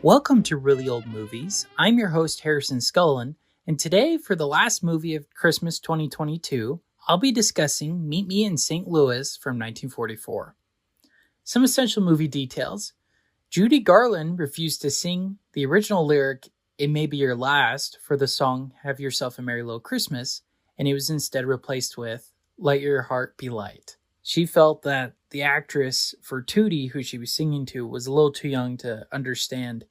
Welcome to Really Old Movies. I'm your host, Harrison Scullin, and today, for the last movie of Christmas 2022, I'll be discussing Meet Me in St. Louis from 1944. Some essential movie details. Judy Garland refused to sing the original lyric, "It May Be Your Last," for the song Have Yourself a Merry Little Christmas, and it was instead replaced with Let Your Heart Be Light. She felt that the actress for Tootie, who she was singing to, was a little too young to understand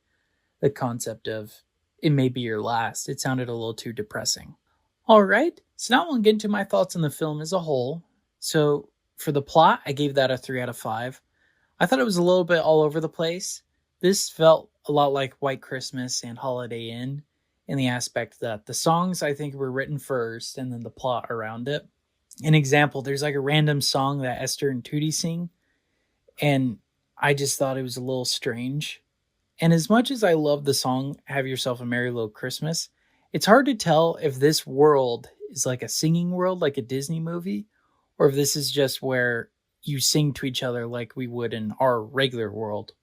the concept of "It May Be Your Last." It sounded a little too depressing. All right, so now I'll get into my thoughts on the film as a whole. So for the plot, I gave that a 3 out of 5. I thought it was a little bit all over the place. This felt a lot like White Christmas and Holiday Inn in the aspect that the songs, I think, were written first and then the plot around it. An example, there's like a random song that Esther and Tootie sing, and I just thought it was a little strange. And as much as I love the song Have Yourself a Merry Little Christmas, it's hard to tell if this world is like a singing world, like a Disney movie, or if this is just where you sing to each other like we would in our regular world.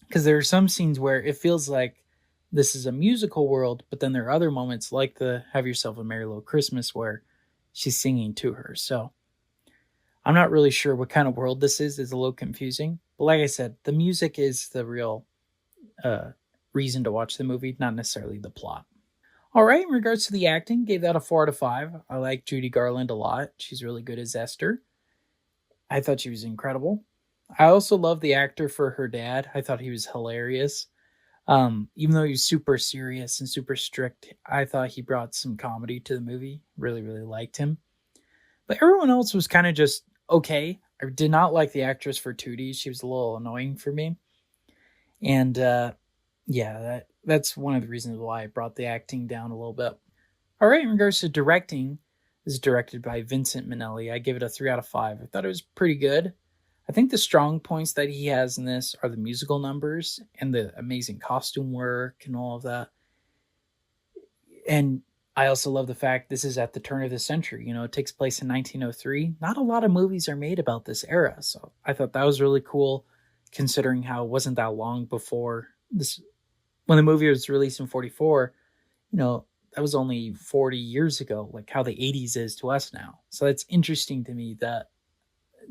Because there are some scenes where it feels like this is a musical world, but then there are other moments like the Have Yourself a Merry Little Christmas where she's singing to her. So I'm not really sure what kind of world this is. It's a little confusing. But like I said, the music is the real reason to watch the movie, not necessarily the plot. All right, in regards to the acting, gave that a 4 out of 5. I like Judy Garland a lot. She's really good as Esther. I thought she was incredible. I also love the actor for her dad. I thought he was hilarious. Even though he was super serious and super strict, I thought he brought some comedy to the movie. Really, really liked him. But everyone else was kind of just okay. I did not like the actress for Tootie. She was a little annoying for me. And that's one of the reasons why I brought the acting down a little bit. All right, in regards to directing, this is directed by Vincent Minnelli. I give it a 3 out of 5. I thought it was pretty good. I think the strong points that he has in this are the musical numbers and the amazing costume work and all of that. And I also love the fact this is at the turn of the century. It takes place in 1903. Not a lot of movies are made about this era, so I thought that was really cool, considering how it wasn't that long before this. When the movie was released in 44, that was only 40 years ago, like how the 80s is to us now. So it's interesting to me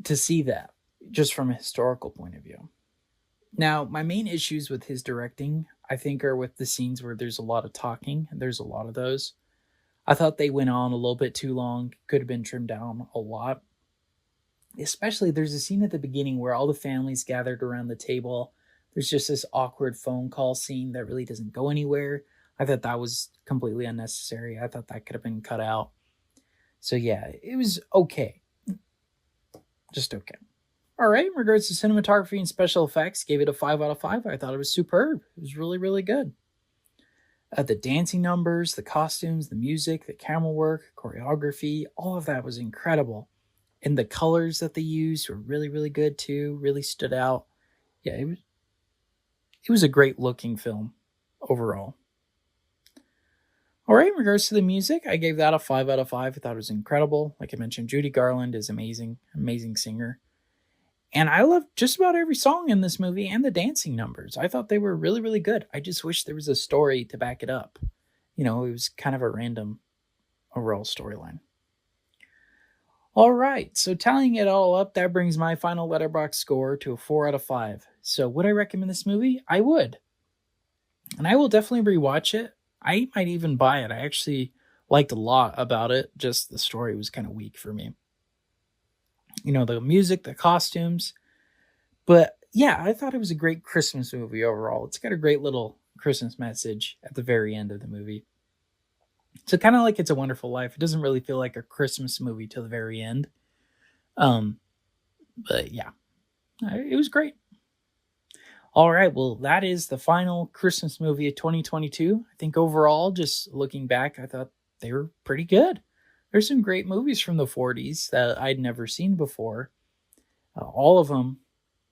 to see that just from a historical point of view. Now, my main issues with his directing, I think, are with the scenes where there's a lot of talking, and there's a lot of those. I thought they went on a little bit too long, could have been trimmed down a lot. Especially, there's a scene at the beginning where all the families gathered around the table. There's just this awkward phone call scene that really doesn't go anywhere. I thought that was completely unnecessary. I thought that could have been cut out. So yeah, it was okay. Just okay. All right, in regards to cinematography and special effects, gave it a 5 out of 5. I thought it was superb. It was really, really good. The dancing numbers, the costumes, the music, the camera work, choreography, all of that was incredible. And the colors that they used were really, really good too. Really stood out. Yeah, it was a great looking film overall. All right, in regards to the music, I gave that a 5 out of 5. I thought it was incredible. Like I mentioned, Judy Garland is amazing, amazing singer. And I loved just about every song in this movie and the dancing numbers. I thought they were really, really good. I just wish there was a story to back it up. It was kind of a random overall storyline. All right, so tallying it all up, that brings my final Letterboxd score to a 4 out of 5. So would I recommend this movie? I would. And I will definitely rewatch it. I might even buy it. I actually liked a lot about it. Just the story was kind of weak for me. The music, the costumes. But yeah, I thought it was a great Christmas movie overall. It's got a great little Christmas message at the very end of the movie. So kind of like It's a Wonderful Life. It doesn't really feel like a Christmas movie till the very end. But yeah, it was great. All right, well, that is the final Christmas movie of 2022. I think overall, just looking back, I thought they were pretty good. There's some great movies from the 40s that I'd never seen before. All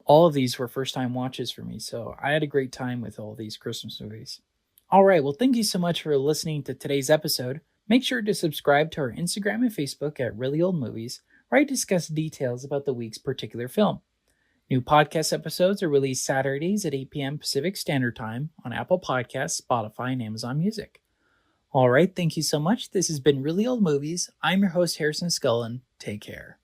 of these were first-time watches for me, so I had a great time with all these Christmas movies. All right, well, thank you so much for listening to today's episode. Make sure to subscribe to our Instagram and Facebook at Really Old Movies, where I discuss details about the week's particular film. New podcast episodes are released Saturdays at 8 p.m. Pacific Standard Time on Apple Podcasts, Spotify, and Amazon Music. All right, thank you so much. This has been Really Old Movies. I'm your host, Harrison Scullin. Take care.